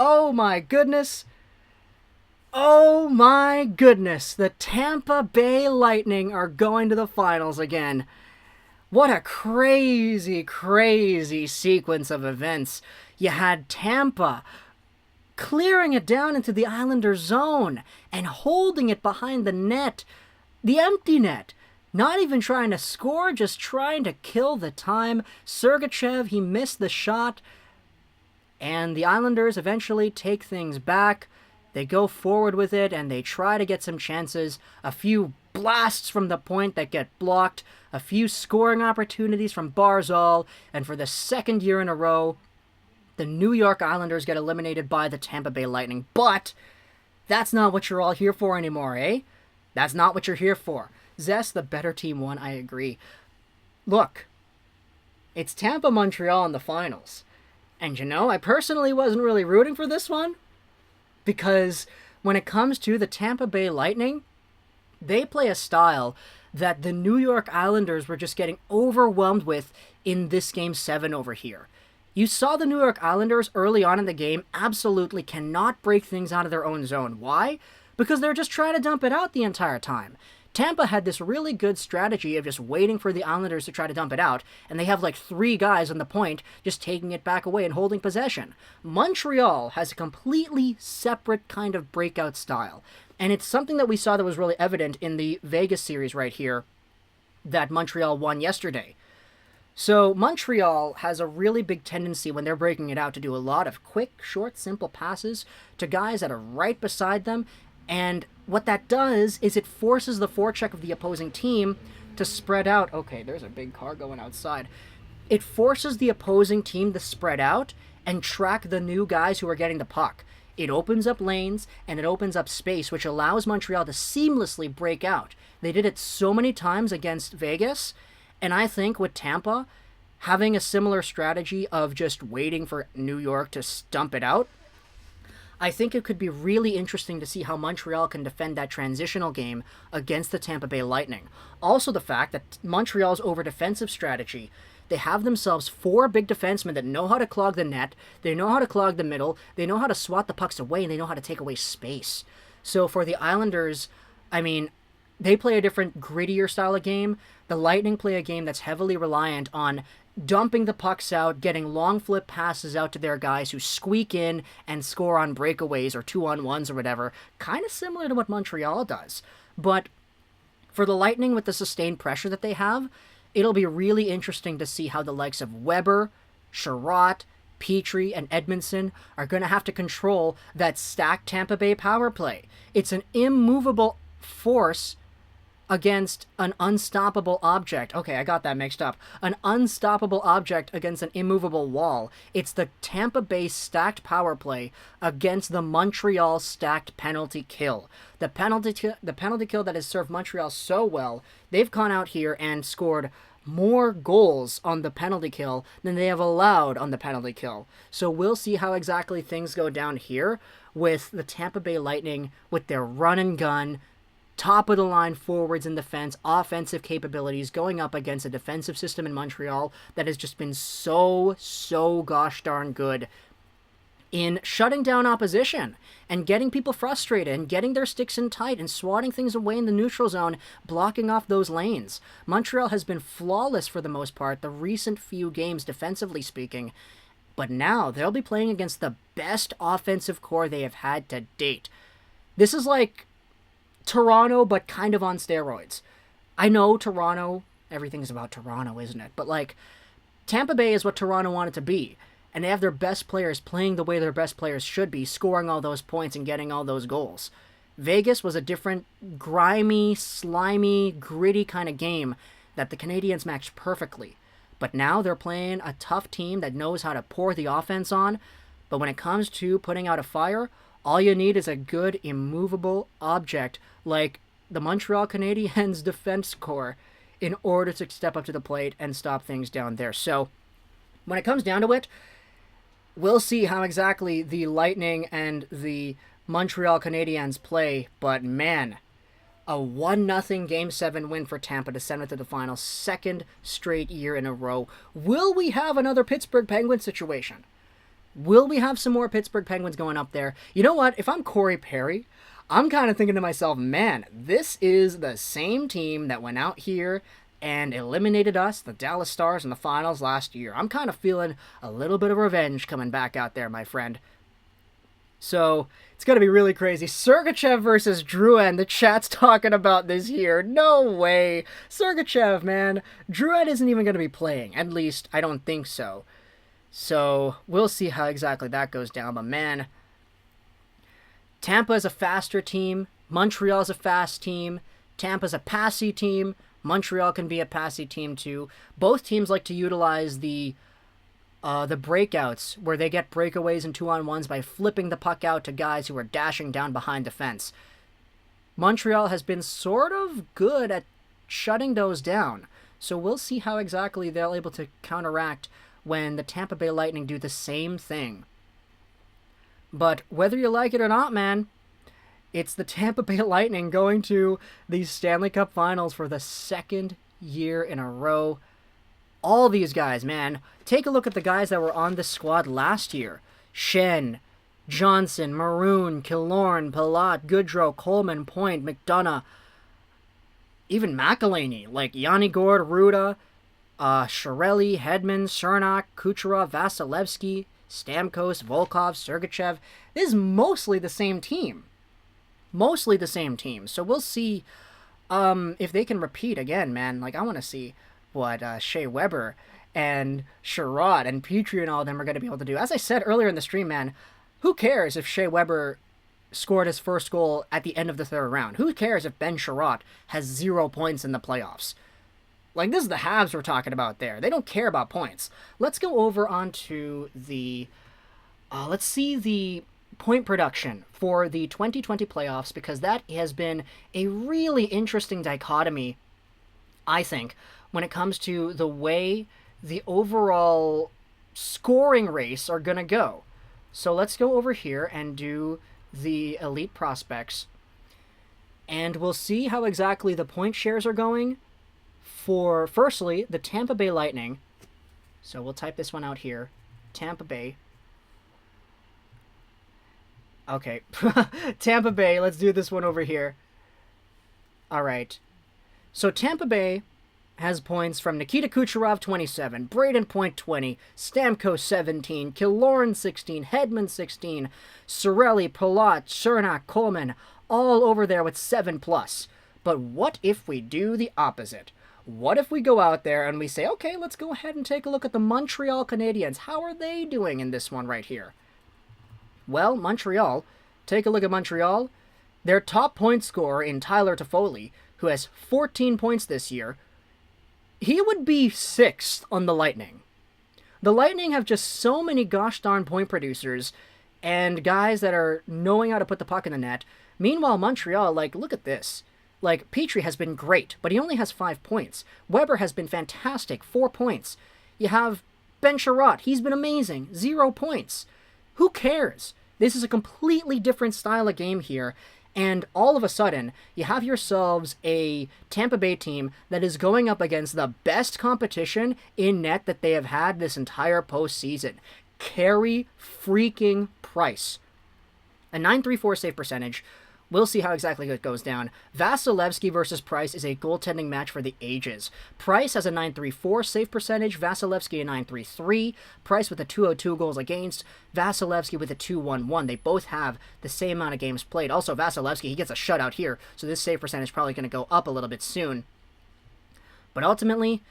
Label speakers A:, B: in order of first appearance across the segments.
A: Oh my goodness. Oh my goodness. The Tampa Bay Lightning are going to the finals again. What a crazy, crazy sequence of events. You had Tampa clearing it down into the Islanders' zone and holding it behind the net, the empty net. Not even trying to score, just trying to kill the time. Sergachev, he missed the shot. And the Islanders eventually take things back. They go forward with it, and they try to get some chances. A few blasts from the point that get blocked. A few scoring opportunities from Barzal. And for the second year in a row, the New York Islanders get eliminated by the Tampa Bay Lightning. But that's not what you're all here for anymore, eh? That's not what you're here for. Zest, the better team won, I agree. Look, it's Tampa-Montreal in the finals. And you know, I personally wasn't really rooting for this one, because when it comes to the Tampa Bay Lightning, they play a style that the New York Islanders were just getting overwhelmed with in this Game 7 over here. You saw the New York Islanders early on in the game absolutely cannot break things out of their own zone. Why? Because they're just trying to dump it out the entire time. Tampa had this really good strategy of just waiting for the Islanders to try to dump it out, and they have like 3 guys on the point just taking it back away and holding possession. Montreal has a completely separate kind of breakout style, and it's something that we saw that was really evident in the Vegas series right here that Montreal won yesterday. So Montreal has a really big tendency when they're breaking it out to do a lot of quick, short, simple passes to guys that are right beside them, and what that does is it forces the forecheck of the opposing team to spread out. Okay, there's a big car going outside. It forces the opposing team to spread out and track the new guys who are getting the puck. It opens up lanes and it opens up space, which allows Montreal to seamlessly break out. They did it so many times against Vegas, and I think with Tampa having a similar strategy of just waiting for New York to stump it out, I think it could be really interesting to see how Montreal can defend that transitional game against the Tampa Bay Lightning. Also the fact that Montreal's over-defensive strategy, they have themselves 4 big defensemen that know how to clog the net, they know how to clog the middle, they know how to swat the pucks away, and they know how to take away space. So for the Islanders, I mean, they play a different, grittier style of game. The Lightning play a game that's heavily reliant on dumping the pucks out, getting long flip passes out to their guys who squeak in and score on breakaways or 2-on-1s or whatever, kind of similar to what Montreal does. But for the Lightning, with the sustained pressure that they have, it'll be really interesting to see how the likes of Weber, Sherratt, Petrie, and Edmondson are going to have to control that stacked Tampa Bay power play. It's an immovable force against an unstoppable object. Okay, I got that mixed up. An unstoppable object against an immovable wall. It's the Tampa Bay stacked power play against the Montreal stacked penalty kill. The penalty kill that has served Montreal so well, they've gone out here and scored more goals on the penalty kill than they have allowed on the penalty kill. So we'll see how exactly things go down here with the Tampa Bay Lightning with their run and gun, top-of-the-line forwards and defense, offensive capabilities going up against a defensive system in Montreal that has just been so gosh darn good in shutting down opposition and getting people frustrated and getting their sticks in tight and swatting things away in the neutral zone, blocking off those lanes. Montreal has been flawless for the most part the recent few games, defensively speaking, but now they'll be playing against the best offensive core they have had to date. This is like Toronto, but kind of on steroids. I know Toronto, everything's about Toronto, isn't it? But like, Tampa Bay is what Toronto wanted to be, and they have their best players playing the way their best players should be, scoring all those points and getting all those goals. Vegas was a different, grimy, slimy, gritty kind of game that the Canadiens matched perfectly. But now they're playing a tough team that knows how to pour the offense on, but when it comes to putting out a fire, all you need is a good, immovable object like the Montreal Canadiens defense core in order to step up to the plate and stop things down there. So when it comes down to it, we'll see how exactly the Lightning and the Montreal Canadiens play. But man, a 1-0 Game 7 win for Tampa to send it to the final, second straight year in a row. Will we have another Pittsburgh Penguins situation? Will we have some more Pittsburgh Penguins going up there? You know what? If I'm Corey Perry, I'm kind of thinking to myself, man, this is the same team that went out here and eliminated us, the Dallas Stars, in the finals last year. I'm kind of feeling a little bit of revenge coming back out there, my friend. So, it's going to be really crazy. Sergachev versus Drouin. The chat's talking about this here. No way. Sergachev, man. Drouin isn't even going to be playing. At least, I don't think so. So, we'll see how exactly that goes down. But, man, Tampa is a faster team. Montreal's a fast team. Tampa's a passy team. Montreal can be a passy team, too. Both teams like to utilize the breakouts, where they get breakaways and 2-on-1s by flipping the puck out to guys who are dashing down behind the fence. Montreal has been sort of good at shutting those down, so we'll see how exactly they're able to counteract when the Tampa Bay Lightning do the same thing. But whether you like it or not, man, it's the Tampa Bay Lightning going to the Stanley Cup Finals for the second year in a row. All these guys, man. Take a look at the guys that were on the squad last year. Shen, Johnson, Maroon, Killorn, Palat, Goodrow, Coleman, Point, McDonough, even McElhinney, like Yanni Gord, Ruda, Chiarelli, Hedman, Cernak, Kucherov, Vasilevsky, Stamkos, Volkov, Sergachev. This is mostly the same team. Mostly the same team. So we'll see if they can repeat again, man. Like, I want to see what Shea Weber and Sherrod and Petrie and all of them are going to be able to do. As I said earlier in the stream, man, who cares if Shea Weber scored his first goal at the end of the third round? Who cares if Ben Sherrod has 0 points in the playoffs? Like, this is the Habs we're talking about there. They don't care about points. Let's go over onto the... let's see the point production for the 2020 playoffs, because that has been a really interesting dichotomy, I think, when it comes to the way the overall scoring race are going to go. So let's go over here and do the elite prospects, and we'll see how exactly the point shares are going for, firstly, the Tampa Bay Lightning. So we'll type this one out here. Tampa Bay. Okay. Tampa Bay. Let's do this one over here. All right. So Tampa Bay has points from Nikita Kucherov, 27, Braden Point, 20, Stamkos, 17, Killorn, 16, Hedman, 16, Cirelli, Palat, Cernak, Coleman, all over there with 7+. But what if we do the opposite? What if we go out there and we say, okay, let's go ahead and take a look at the Montreal Canadiens. How are they doing in this one right here? Well, Montreal, take a look at Montreal. Their top point scorer in Tyler Toffoli, who has 14 points this year, he would be 6th on the Lightning. The Lightning have just so many gosh darn point producers and guys that are knowing how to put the puck in the net. Meanwhile, Montreal, like, look at this. Like, Petrie has been great, but he only has 5 points. Weber has been fantastic, 4 points. You have Ben Sherratt, he's been amazing, 0 points. Who cares? This is a completely different style of game here, and all of a sudden, you have yourselves a Tampa Bay team that is going up against the best competition in net that they have had this entire postseason. Carey freaking Price. A .934 save percentage. We'll see how exactly it goes down. Vasilevsky versus Price is a goaltending match for the ages. Price has a .934 save percentage, Vasilevsky a .933, Price with a .202 goals against, Vasilevsky with a .211. They both have the same amount of games played. Also, Vasilevsky, he gets a shutout here, so this save percentage is probably going to go up a little bit soon. But ultimately,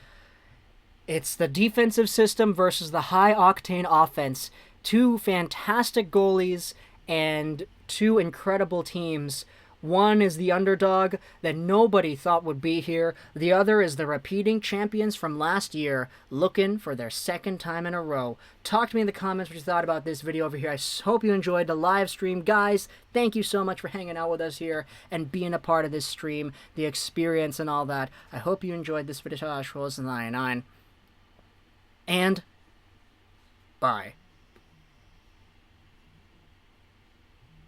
A: it's the defensive system versus the high-octane offense. Two fantastic goalies and two incredible teams. One is the underdog that nobody thought would be here. The other is the repeating champions from last year, looking for their second time in a row. Talk to me in the comments what you thought about this video over here. I hope you enjoyed the live stream. Guys, thank you so much for hanging out with us here and being a part of this stream, the experience and all that. I hope you enjoyed this video. And bye.